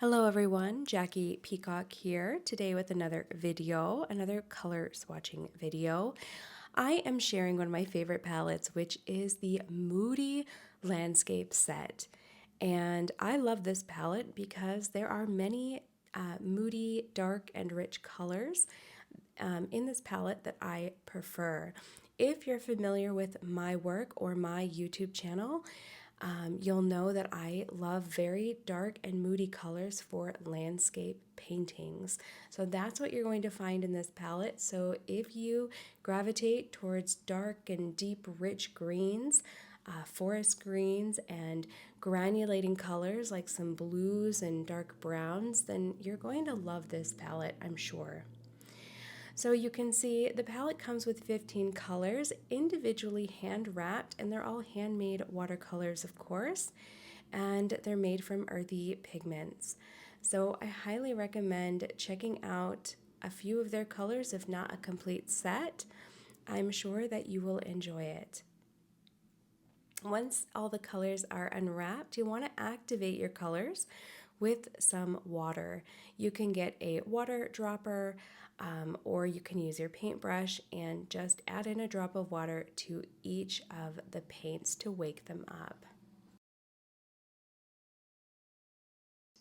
Hello everyone, Jackie Peacock here today with another color swatching video. I am sharing one of my favorite palettes, which is the Moody Landscape Set. And I love this palette because there are many moody, dark, and rich colors in this palette that I prefer. If you're familiar with my work or my YouTube channel, you'll know that I love very dark and moody colors for landscape paintings. So that's what you're going to find in this palette. So if you gravitate towards dark and deep, rich greens, forest greens, and granulating colors like some blues and dark browns, then you're going to love this palette, I'm sure. So you can see the palette comes with 15 colors, individually hand wrapped, and they're all handmade watercolors, of course, and they're made from earthy pigments. So I highly recommend checking out a few of their colors, if not a complete set. I'm sure that you will enjoy it. Once all the colors are unwrapped, you want to activate your colors with some water. You can get a water dropper or you can use your paintbrush and just add in a drop of water to each of the paints to wake them up.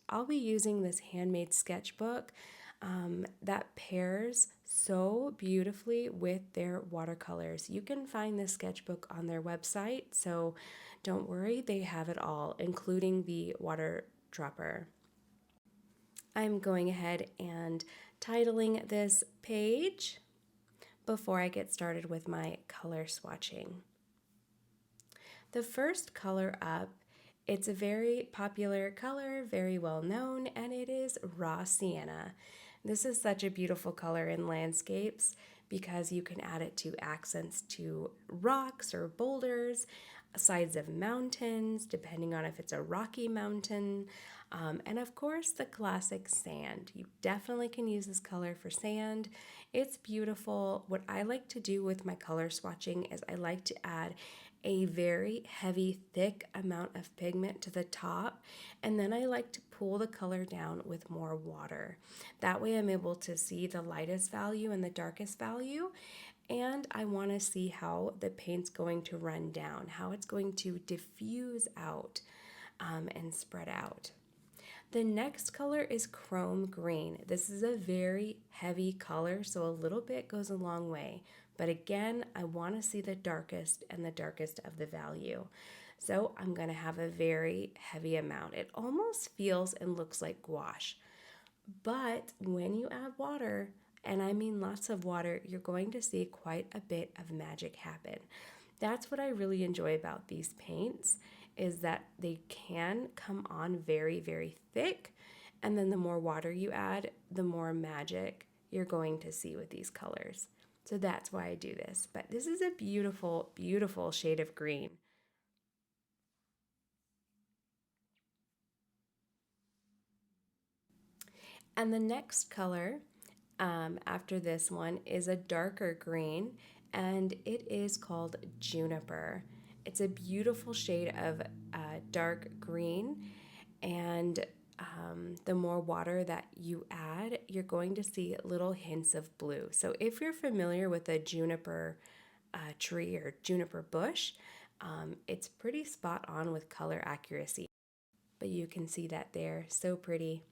I'll be using this handmade sketchbook that pairs so beautifully with their watercolors. You can find this sketchbook on their website, so don't worry, they have it all, including the water dropper. I'm going ahead and titling this page before I get started with my color swatching. The first color up, it's a very popular color, very well known, and it is raw sienna. This is such a beautiful color in landscapes because you can add it to accents to rocks or boulders, sides of mountains, depending on if it's a rocky mountain, and of course the classic sand. You definitely can use this color for sand. It's beautiful. What I like to do with my color swatching is I like to add a very heavy, thick amount of pigment to the top, and then I like to pull the color down with more water. That way I'm able to see the lightest value and the darkest value, and I want to see how the paint's going to run down, how it's going to diffuse out and spread out. The next color is chrome green. This is a very heavy color, so a little bit goes a long way. But again, I want to see the darkest and the darkest of the value. So I'm going to have a very heavy amount. It almost feels and looks like gouache. But when you add water, and I mean lots of water, you're going to see quite a bit of magic happen. That's what I really enjoy about these paints, is that they can come on very, very thick, and then the more water you add, the more magic you're going to see with these colors. So that's why I do this. But this is a beautiful, beautiful shade of green. And the next color after this one is a darker green, and it is called juniper. It's a beautiful shade of dark green, and the more water that you add, you're going to see little hints of blue. So if you're familiar with a juniper tree or juniper bush, it's pretty spot on with color accuracy. But you can see that there, so pretty.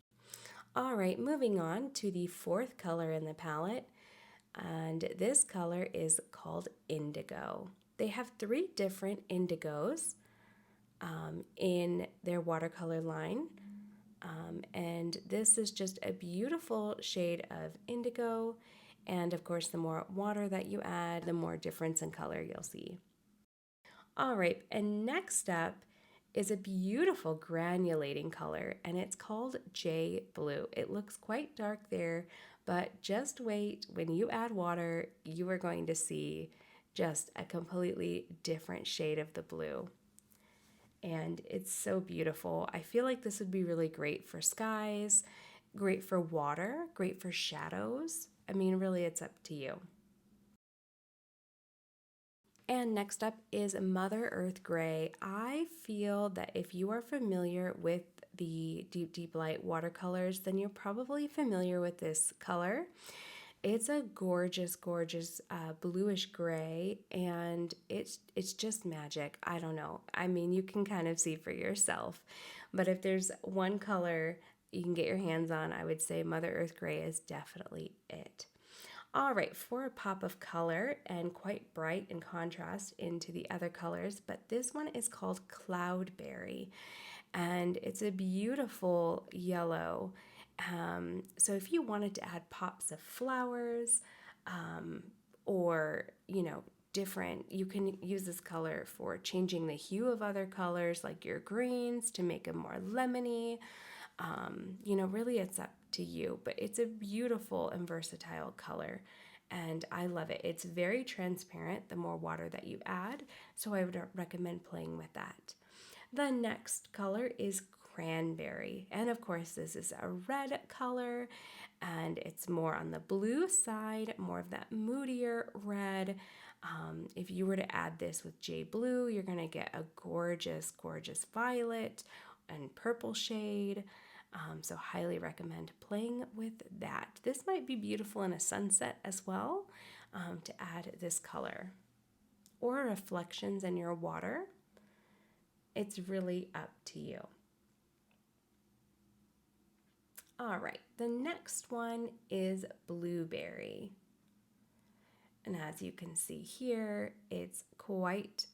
All right, moving on to the fourth color in the palette, and this color is called indigo. They have 3 different indigos in their watercolor line, and this is just a beautiful shade of indigo, and of course the more water that you add, the more difference in color you'll see. All right, and next up is a beautiful granulating color, and it's called J Blue. It looks quite dark there, but just wait. When you add water, you are going to see just a completely different shade of the blue. And it's so beautiful. I feel like this would be really great for skies, great for water, great for shadows. I mean, really, it's up to you. And next up is Mother Earth Gray. I feel that if you are familiar with the DeepDeepLight watercolors, then you're probably familiar with this color. It's a gorgeous, gorgeous bluish gray, and it's just magic. I don't know. I mean, you can kind of see for yourself. But if there's one color you can get your hands on, I would say Mother Earth Gray is definitely it. All right, for a pop of color and quite bright in contrast into the other colors, but this one is called Cloudberry, and it's a beautiful yellow. So if you wanted to add pops of flowers, or different, you can use this color for changing the hue of other colors like your greens to make them more lemony. Really it's up to you, but it's a beautiful and versatile color, and I love it. It's very transparent the more water that you add, so I would recommend playing with that. The next color is Cranberry, and of course this is a red color, and it's more on the blue side, more of that moodier red. If you were to add this with Jade Blue, you're going to get a gorgeous, gorgeous violet and purple shade. So highly recommend playing with that. This might be beautiful in a sunset as well, to add this color. Or reflections in your water. It's really up to you. All right, the next one is Blueberry. And as you can see here, it's quite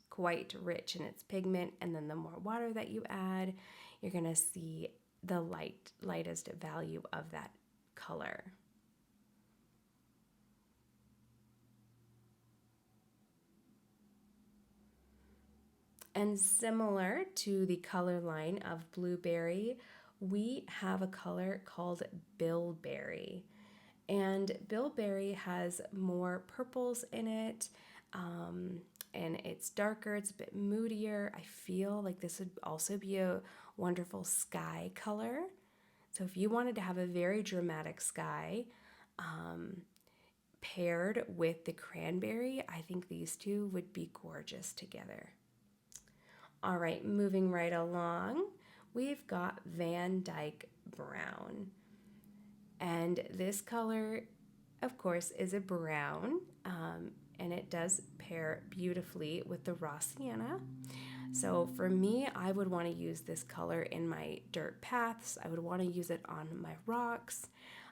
rich in its pigment, and then the more water that you add, you're going to see the lightest value of that color. And similar to the color line of Blueberry, we have a color called Bilberry. And Bilberry has more purples in it, and it's darker, it's a bit moodier. I feel like this would also be a wonderful sky color. So if you wanted to have a very dramatic sky, paired with the Cranberry, I think these two would be gorgeous together. All right, moving right along, we've got Van Dyke Brown. And this color, of course, is a brown, and it does pair beautifully with the raw sienna. So for me, I would want to use this color in my dirt paths. I would want to use it on my rocks.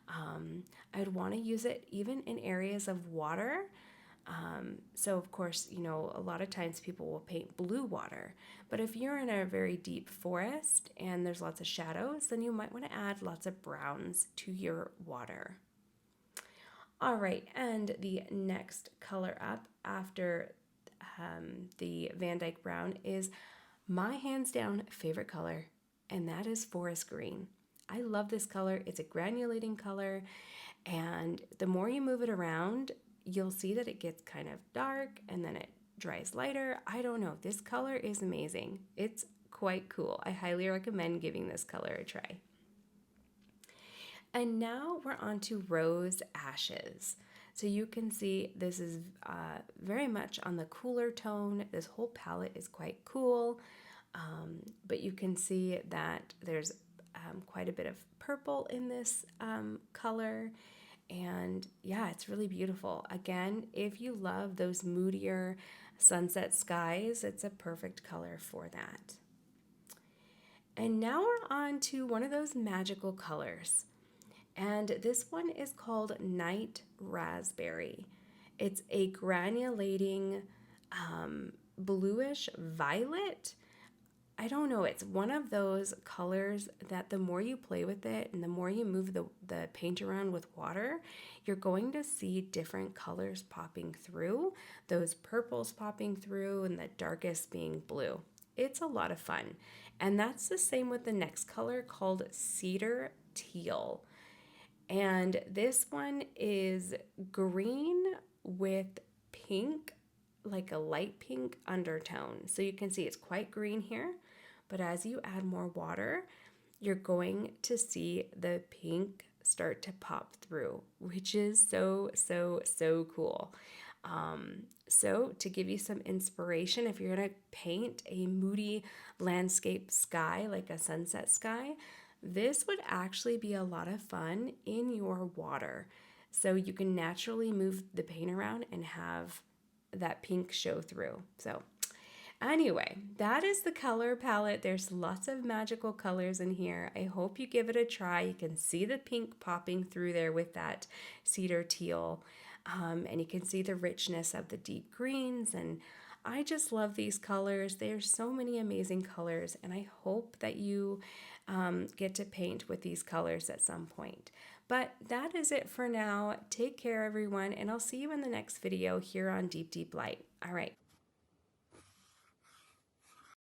I would want to use it even in areas of water. So of course, a lot of times people will paint blue water, but if you're in a very deep forest and there's lots of shadows, then you might want to add lots of browns to your water. All right, and the next color up after the Van Dyke Brown is my hands down favorite color, and that is forest green. I love this color. It's a granulating color, and the more you move it around, you'll see that it gets kind of dark and then it dries lighter. I don't know. This color is amazing. It's quite cool. I highly recommend giving this color a try. And now we're on to Rose Ashes. So you can see this is very much on the cooler tone. This whole palette is quite cool, but you can see that there's quite a bit of purple in this color. And yeah, it's really beautiful. Again, if you love those moodier sunset skies, it's a perfect color for that. And now we're on to one of those magical colors. And this one is called Night Raspberry. It's a granulating bluish violet. I don't know, it's one of those colors that the more you play with it and the more you move the paint around with water, you're going to see different colors popping through, those purples popping through and the darkest being blue. It's a lot of fun. And that's the same with the next color called Cedar Teal. And this one is green with pink, like a light pink undertone. So you can see it's quite green here, but as you add more water, you're going to see the pink start to pop through, which is so cool. So to give you some inspiration, if you're going to paint a moody landscape sky, like a sunset sky, this would actually be a lot of fun in your water. So you can naturally move the paint around and have that pink show through. So anyway, that is the color palette. There's lots of magical colors in here. I hope you give it a try. You can see the pink popping through there with that cedar teal. And you can see the richness of the deep greens. And I just love these colors. There's so many amazing colors. And I hope that you get to paint with these colors at some point. But that is it for now. Take care, everyone. And I'll see you in the next video here on Deep Deep Light. All right.